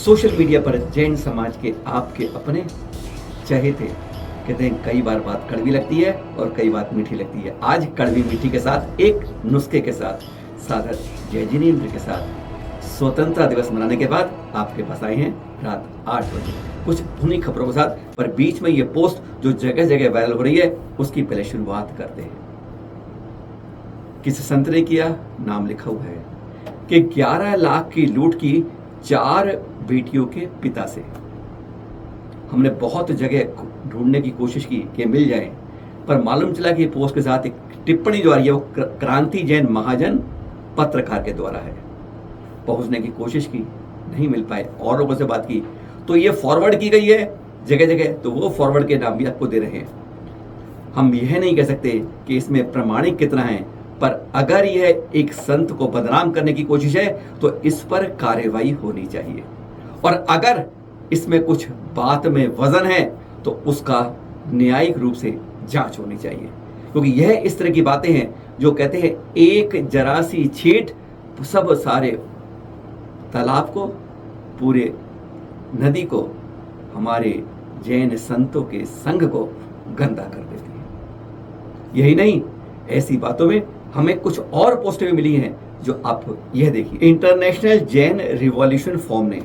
Social media पर जैन समाज के आपके अपने चहेते कहते हैं कई बार बात कड़वी लगती है और कई बात मीठी लगती है। आज कड़वी मीठी के साथ एक नुस्खे के साथ साधक जय जिनेंद्र के साथ स्वतंत्रता दिवस मनाने के बाद आपके पास आए हैं रात 8 बजे कुछ उन्हीं खबरों के साथ। पर बीच में ये पोस्ट जो जगह जगह वायरल हो रही है उसकी पहले शुरुआत करते हैं। किसी संत ने किया, नाम लिखा हुआ है कि 11 लाख की लूट की 4 बेटियों के पिता से। हमने बहुत जगह ढूंढने की कोशिश की कि मिल जाए, पर मालूम चला कि पोस्ट के साथ एक टिप्पणी जो आ रही है वो क्रांति जैन महाजन पत्रकार के द्वारा है। पहुंचने की कोशिश की, नहीं मिल पाए, और लोगों से बात की तो ये फॉरवर्ड की गई है जगह जगह, तो वो फॉरवर्ड के नाम भी आपको दे रहे हैं। हम यह नहीं कह सकते कि इसमें प्रमाणिक कितना है, पर अगर यह एक संत को बदनाम करने की कोशिश है तो इस पर कार्रवाई होनी चाहिए, और अगर इसमें कुछ बात में वजन है तो उसका न्यायिक रूप से जांच होनी चाहिए। क्योंकि यह इस तरह की बातें हैं जो कहते हैं एक जरा सी छींट सब सारे तालाब को, पूरे नदी को, हमारे जैन संतों के संघ को गंदा कर देती है। यही नहीं, ऐसी बातों में हमें कुछ और पोस्टें भी मिली हैं जो आप यह देखिए। इंटरनेशनल जैन रिवॉल्यूशन फॉर्म ने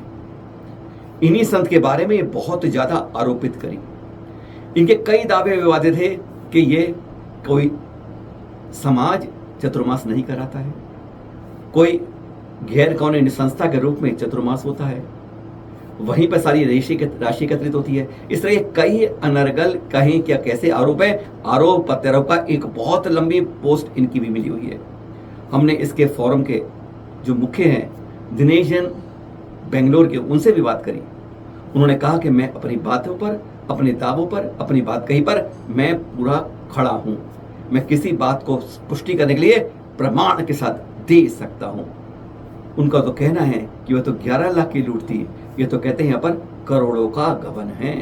इन्हीं संत के बारे में बहुत ज्यादा आरोपित करी। इनके कई दावे विवादित थे कि ये कोई समाज चतुर्मास नहीं कराता है, कोई गैर कानूनी संस्था के रूप में चतुर्मास होता है, वहीं पर सारी राशि एकत्रित होती है। इस तरह के कई अनर्गल कहीं क्या कैसे आरोप है, आरोप प्रत्यारोप का एक बहुत लंबी पोस्ट इनकी भी मिली हुई है। हमने इसके फोरम के जो मुख्य हैं दिनेश जैन बेंगलोर के, उनसे भी बात करी। उन्होंने कहा कि मैं अपनी बातों पर, अपने दावों पर, अपनी बात कही पर मैं पूरा खड़ा हूं। मैं किसी बात को पुष्टि करने के लिए प्रमाण के साथ दे सकता हूं। उनका तो कहना है कि वह तो 11 लाख की लूट थी, ये तो कहते हैं यहाँ पर करोड़ों का गबन है।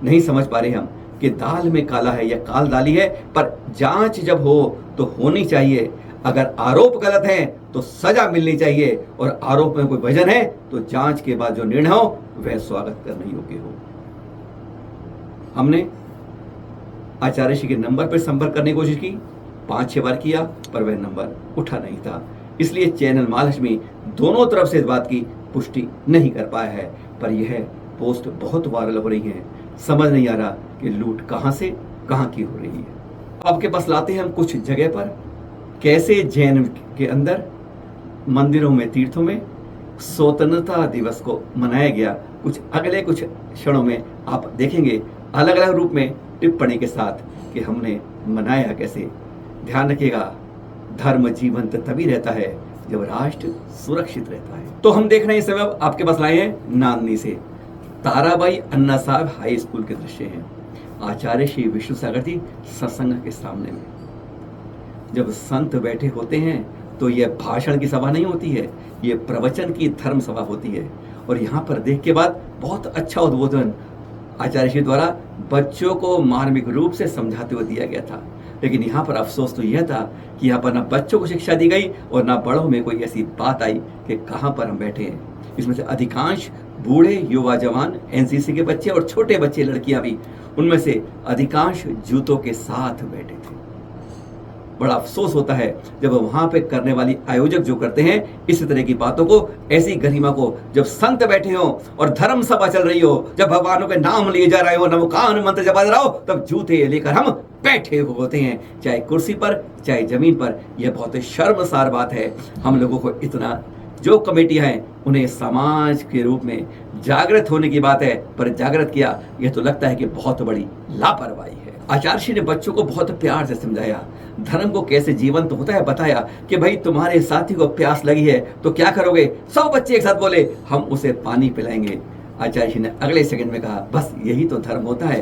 नहीं समझ पा रहे हम कि दाल में काला है या काल दाली है, पर जांच जब हो तो होनी चाहिए। अगर आरोप गलत है तो सजा मिलनी चाहिए, और आरोप में कोई वजन है तो जांच के बाद जो निर्णय हो वह स्वागत करने योग्य हो। हमने आचार्य श्री के नंबर पर संपर्क करने की कोशिश की, 5-6 बार किया, पर वह नंबर उठा नहीं था। इसलिए चैनल महालक्ष्मी दोनों तरफ से इस बात की पुष्टि नहीं कर पाया है। पर यह पोस्ट बहुत वायरल हो रही है, समझ नहीं आ रहा कि लूट कहां से कहां की हो रही है। आपके पास लाते हैं हम कुछ जगह पर कैसे जैन के अंदर मंदिरों में, तीर्थों में स्वतंत्रता दिवस को मनाया गया। कुछ अगले कुछ क्षणों में आप देखेंगे अलग अलग रूप में टिप्पणी के साथ कि हमने मनाया कैसे। ध्यान रखिएगा, धर्म जीवंत तभी रहता है जब राष्ट्र सुरक्षित रहता है। तो हम देख रहे हैं इस समय आपके पास लाए हैं नांदनी से ताराबाई अन्ना साहब हाई स्कूल के दृश्य हैं। आचार्य श्री विष्णु सागर जी सत्संग के सामने में जब संत बैठे होते हैं तो यह भाषण की सभा नहीं होती है, यह प्रवचन की धर्म सभा होती है। और यहाँ पर देख के बाद बहुत अच्छा उद्बोधन आचार्य श्री द्वारा बच्चों को मार्मिक रूप से समझाते हुए दिया गया था। लेकिन यहाँ पर अफसोस तो यह था कि यहाँ पर ना बच्चों को शिक्षा दी गई और ना बड़ों में कोई ऐसी बात आई कि कहाँ पर हम बैठे हैं। इसमें से अधिकांश बूढ़े, युवा, जवान, एनसीसी के बच्चे और छोटे बच्चे, लड़कियां भी, उनमें से अधिकांश जूतों के साथ बैठे थे। बड़ा अफसोस होता है जब वहां पे करने वाली आयोजक जो करते हैं इस तरह की बातों को, ऐसी गरिमा को, जब संत बैठे हो और धर्म सभा चल रही हो, जब भगवानों के नाम लिए जा रहे हो, नमकान मंत्र जपा रहा हो, तब जूते लेकर हम बैठे हुए होते हैं, चाहे कुर्सी पर चाहे जमीन पर। यह बहुत शर्मसार बात है। हम लोगों को इतना, जो कमेटियां हैं उन्हें समाज के रूप में जागृत होने की बात है, पर जागृत किया यह तो लगता है कि बहुत बड़ी लापरवाही है। आचार्य श्री ने बच्चों को बहुत प्यार से समझाया, धर्म को कैसे जीवंत होता है बताया कि भाई तुम्हारे साथी को प्यास लगी है तो क्या करोगे। 100 बच्चे एक साथ बोले हम उसे पानी पिलाएंगे। आचार्य श्री ने अगले सेकंड में कहा बस यही तो धर्म होता है।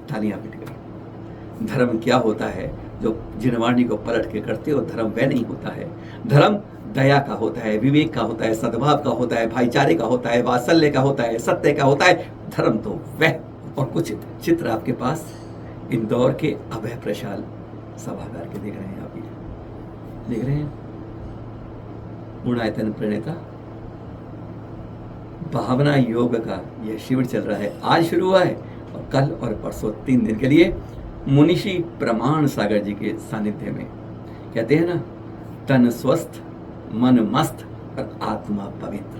तालियां पिट गई। धर्म क्या होता है जो जिनवाणी को पलट के करते हो, धर्म वह नहीं होता है। धर्म दया का होता है, विवेक का होता है, सद्भाव का होता है, भाईचारे का होता है, वात्सल्य का होता है, सत्य का होता है। धर्म तो वह। और कुछ चित्र आपके पास इंदौर के अभय प्रशाल सभागार के देख रहे हैं, आप ये देख रहे हैं। गुणायतन प्रणेता भावना योग का यह शिविर चल रहा है, आज शुरू हुआ है और कल और परसों 3 दिन के लिए मुनिषी प्रमाण सागर जी के सानिध्य में। कहते हैं ना, तन स्वस्थ मन मस्त और आत्मा पवित्र।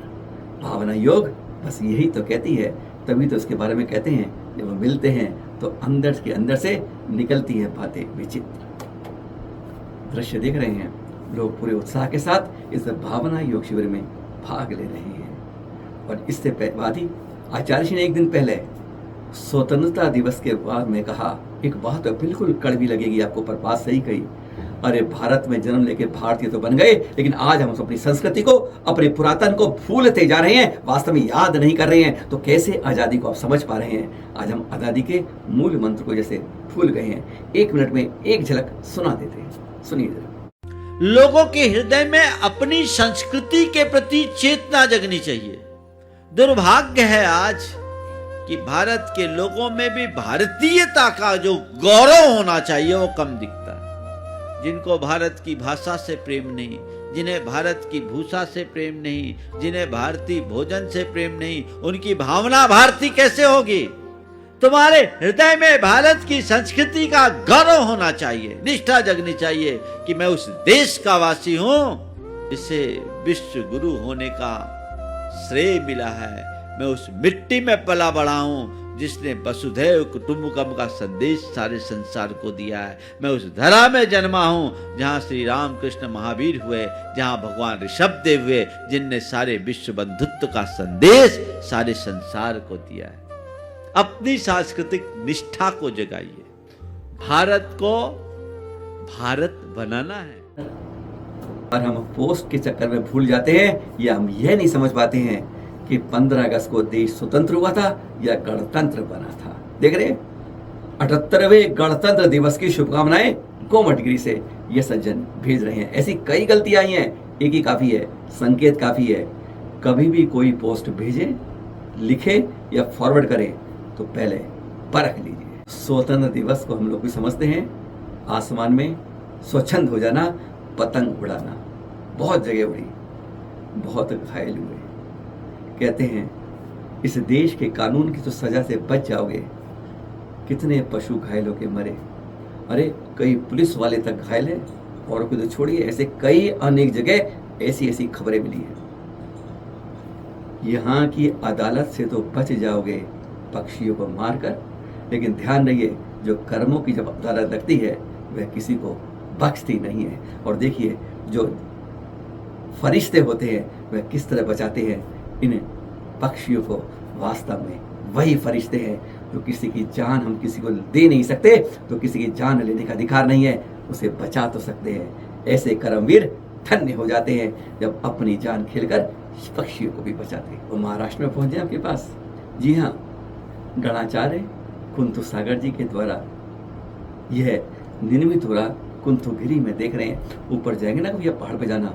भावना योग बस यही तो कहती है, तभी तो इसके बारे में कहते हैं जब वो मिलते हैं तो अंदर के अंदर से निकलती है बातें विचित्र। दृश्य देख रहे हैं, लोग पूरे उत्साह के साथ इस भावना योग शिविर में भाग ले रहे हैं। और इससे बाद ही आचार्य जी ने एक दिन पहले स्वतंत्रता दिवस के बाद में कहा एक बात बिल्कुल कड़वी लगेगी आपको, पर बात सही कही। अरे भारत में जन्म लेके भारतीय तो बन गए, लेकिन आज हम अपनी संस्कृति को, अपने पुरातन को भूलते जा रहे हैं, वास्तव में याद नहीं कर रहे हैं। तो कैसे आजादी को आप समझ पा रहे हैं? आज हम आजादी के मूल मंत्र को जैसे भूल गए हैं। 1 मिनट में एक झलक सुना देते हैं, सुनिए जरा। लोगों के हृदय में अपनी संस्कृति के प्रति चेतना जगनी चाहिए। दुर्भाग्य है आज कि भारत के लोगों में भी भारतीयता का जो गौरव होना चाहिए वो कम दिखता है। जिनको भारत की भाषा से प्रेम नहीं, जिन्हें भारत की भूषा से प्रेम नहीं, जिन्हें भारतीय भोजन से प्रेम नहीं, उनकी भावना भारतीय कैसे होगी? तुम्हारे हृदय में भारत की संस्कृति का गौरव होना चाहिए, निष्ठा जगनी चाहिए कि मैं उस देश का वासी हूं जिसे विश्व गुरु होने का श्रेय मिला है। मैं उस मिट्टी में पला बढ़ा हूं जिसने वसुधैव कुटुंबकम का संदेश सारे संसार को दिया है। मैं उस धरा में जन्मा हूं जहां श्री राम कृष्ण महावीर हुए, जहां भगवान ऋषभ देव हुए, जिनने सारे विश्व बंधुत्व का संदेश सारे संसार को दिया है। अपनी सांस्कृतिक निष्ठा को जगाइए। भारत को भारत बनाना है। और हम पोस्ट के चक्कर में भूल जाते हैं या हम यह नहीं समझ पाते हैं कि 15 अगस्त को देश स्वतंत्र हुआ था या गणतंत्र बना था। देख रहे 78वें गणतंत्र दिवस की शुभकामनाएं कोमटगिरी से ये सज्जन भेज रहे हैं। ऐसी कई गलतियां आई हैं, एक ही काफी है, संकेत काफी है। कभी भी कोई पोस्ट भेजे, लिखे या फॉरवर्ड करें तो पहले परख लीजिए। स्वतंत्र दिवस को हम लोग भी समझते हैं आसमान में स्वच्छंद हो जाना, पतंग उड़ाना। बहुत जगह उड़ी, बहुत घायल हुए। कहते हैं इस देश के कानून की तो सजा से बच जाओगे। कितने पशु घायल होके मरे, अरे कई पुलिस वाले तक घायल है, और को तो छोड़िए, ऐसे कई अनेक जगह ऐसी खबरें मिली है। यहाँ की अदालत से तो बच जाओगे पक्षियों को मारकर, लेकिन ध्यान रहिए जो कर्मों की जब अदालत लगती है वह किसी को बख्शती नहीं है। और देखिए जो फरिश्ते होते हैं वह किस तरह बचाते हैं इन पक्षियों को। वास्तव में वही फरिश्ते हैं जो किसी की जान हम किसी को दे नहीं सकते, तो किसी की जान लेने का अधिकार नहीं है, उसे बचा तो सकते हैं। ऐसे कर्मवीर धन्य हो जाते हैं जब अपनी जान खेलकर पक्षियों को भी बचाते हैं। वो महाराष्ट्र में पहुंचे आपके पास। जी हाँ, गणाचार्य कुंतु सागर जी के द्वारा यह निर्मित हो रहा कुंथुगिरी में देख रहे हैं। ऊपर जाएंगे ना कभी, पहाड़ पे जाना,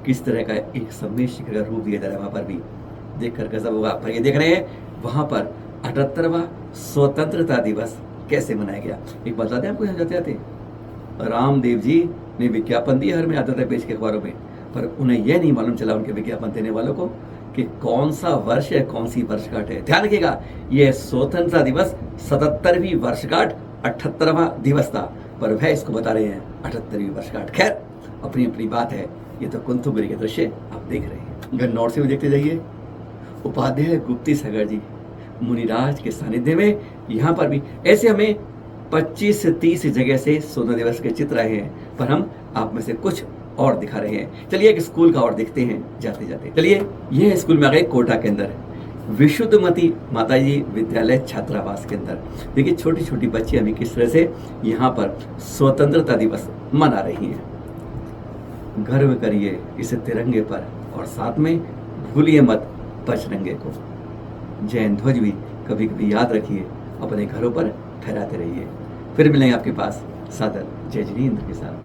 किस तरह का एक समय शिखर का रूप दिया जा रहा है। वहां पर भी देखकर गजब होगा। पर ये देख रहे हैं वहां पर 78वां स्वतंत्रता दिवस कैसे मनाया गया। एक बता दें आपको, यहाँ जाते आते रामदेव जी ने विज्ञापन दिया, हर में आता था पेज के अखबारों में, पर उन्हें यह नहीं मालूम चला उनके विज्ञापन देने वालों को कि कौन सा वर्ष है, कौन सी वर्षगांठ है। ध्यान रखिएगा, यह स्वतंत्रता दिवस 77वीं वर्षगांठ 78वां दिवस था, पर वह इसको बता रहे हैं 78वीं वर्षगांठ। खैर अपनी अपनी बात है। ये तो कुंथुगिरी के दृश्य आप देख रहे हैं। गन्नौर से भी देखते जाइए, उपाध्याय गुप्ती सागर जी मुनिराज के सानिध्य में यहाँ पर भी ऐसे हमें 25 से 30 जगह से स्वतंत्रता दिवस के चित्र आए हैं, पर हम आप में से कुछ और दिखा रहे हैं। चलिए एक स्कूल का और देखते हैं जाते जाते। चलिए यह स्कूल में आ गए कोटा के अंदर, विशुद्धमती माताजी विद्यालय छात्रावास के अंदर। देखिए छोटी छोटी बच्ची हमें किस तरह से यहाँ पर स्वतंत्रता दिवस मना रही हैं। गर्व करिए इस तिरंगे पर और साथ में भूलिए मत पचरंगे को। जैन ध्वज भी कभी कभी याद रखिए, अपने घरों पर फहराते रहिए। फिर मिलेंगे आपके पास सादर जय जिनेंद्र के साथ।